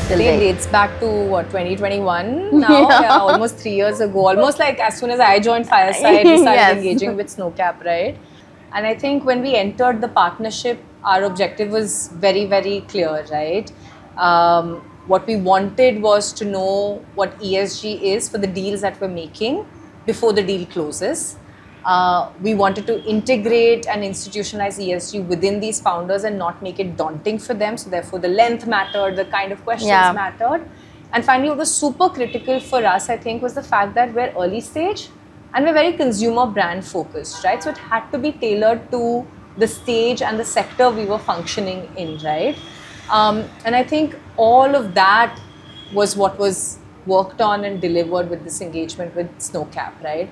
till It date. dates back to what, 2021 now? Yeah, almost 3 years ago. Almost like as soon as I joined Fireside, we started Yes. engaging with Snowcap, right? And I think when we entered the partnership, our objective was very, very clear, right? What we wanted was to know what ESG is for the deals that we're making before the deal closes. We wanted to integrate and institutionalize ESG within these founders and not make it daunting for them. So therefore, the length mattered, the kind of questions Yeah. mattered. And finally, what was super critical for us, I think, was the fact that we're early stage and we're very consumer brand focused, right? So it had to be tailored to the stage and the sector we were functioning in, right? And I think all of that was what was worked on and delivered with this engagement with Snowcap, right?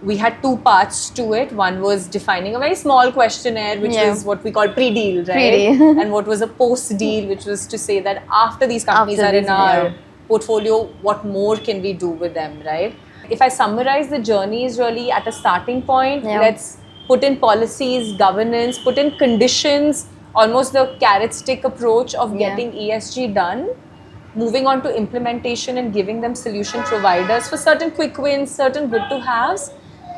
We had two parts to it. One was defining a very small questionnaire, which Yeah. was what we call pre-deal, right? Pre-deal. And what was a post-deal, which was to say that after these companies After are in this, our yeah. portfolio, what more can we do with them, right? If I summarize the journey is really at a starting point, Yeah. let's put in policies, governance, put in conditions, almost the carrot stick approach of Yeah. getting ESG done, moving on to implementation and giving them solution providers for certain quick wins, certain good to haves,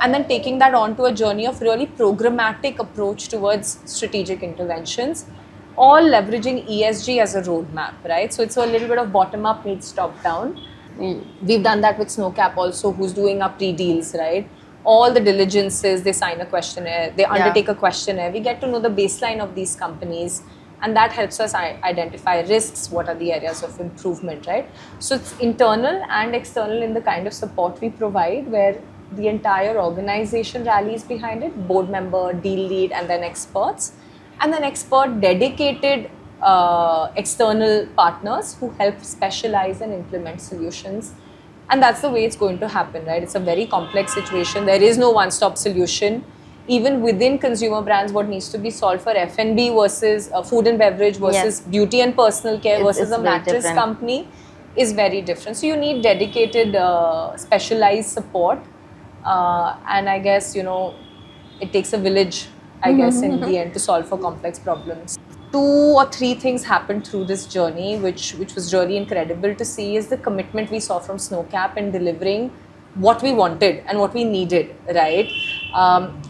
and then taking that on to a journey of really programmatic approach towards strategic interventions, all leveraging ESG as a roadmap, right? So it's a little bit of bottom up meets top down. We've done that with Snowcap also, who's doing our pre-deals, right? All the diligences, they sign a questionnaire, they undertake a questionnaire. We get to know the baseline of these companies, and that helps us identify risks, what are the areas of improvement, right? So it's internal and external in the kind of support we provide, where the entire organization rallies behind it, board member, deal lead, and then experts. And then expert dedicated external partners who help specialize and implement solutions. And that's the way it's going to happen, right? It's a very complex situation. There is no one-stop solution. Even within consumer brands, what needs to be solved for F&B versus food and beverage versus beauty and personal care versus It's a very mattress different. company is very different. So you need dedicated specialized support. And I guess, it takes a village, I guess, in the end to solve for complex problems. 2 or 3 things happened through this journey, which was really incredible to see, is the commitment we saw from Snowcap in delivering what we wanted and what we needed, right?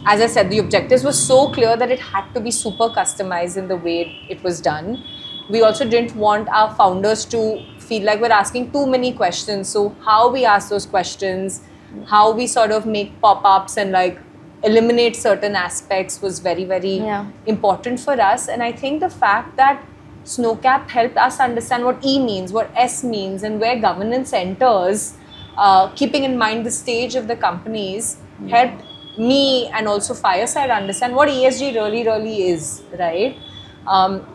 As I said, the objectives were so clear that it had to be super customized in the way it was done. We also didn't want our founders to feel like we're asking too many questions. So how we ask those questions, how we sort of make pop-ups and like eliminate certain aspects was very, very important for us. And I think the fact that Snowcap helped us understand what E means, what S means, and where governance enters, keeping in mind the stage of the companies, helped me and also Fireside understand what ESG really, really is, right?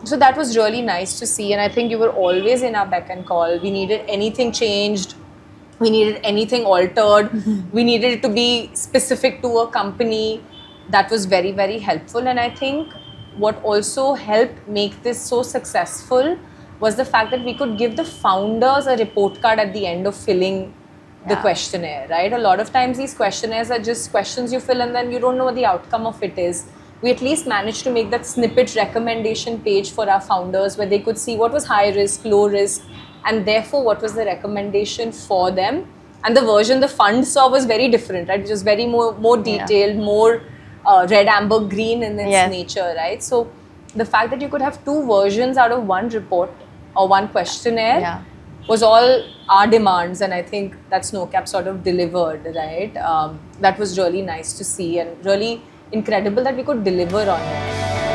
So that was really nice to see. And I think you were always in our beck and call. We needed anything changed, we needed anything altered, we needed it to be specific to a company. That was very, very helpful. And I think what also helped make this so successful was the fact that we could give the founders a report card at the end of filling the questionnaire, right? A lot of times these questionnaires are just questions you fill and then you don't know what the outcome of it is. We at least managed to make that snippet recommendation page for our founders where they could see what was high risk, low risk, and therefore what was the recommendation for them. And the version the fund saw was very different, right? It was very more detailed, more red, amber, green in its nature, right? So the fact that you could have 2 versions out of one report or one questionnaire was all our demands, and I think that Snowcap sort of delivered, right? That was really nice to see and really incredible that we could deliver on it.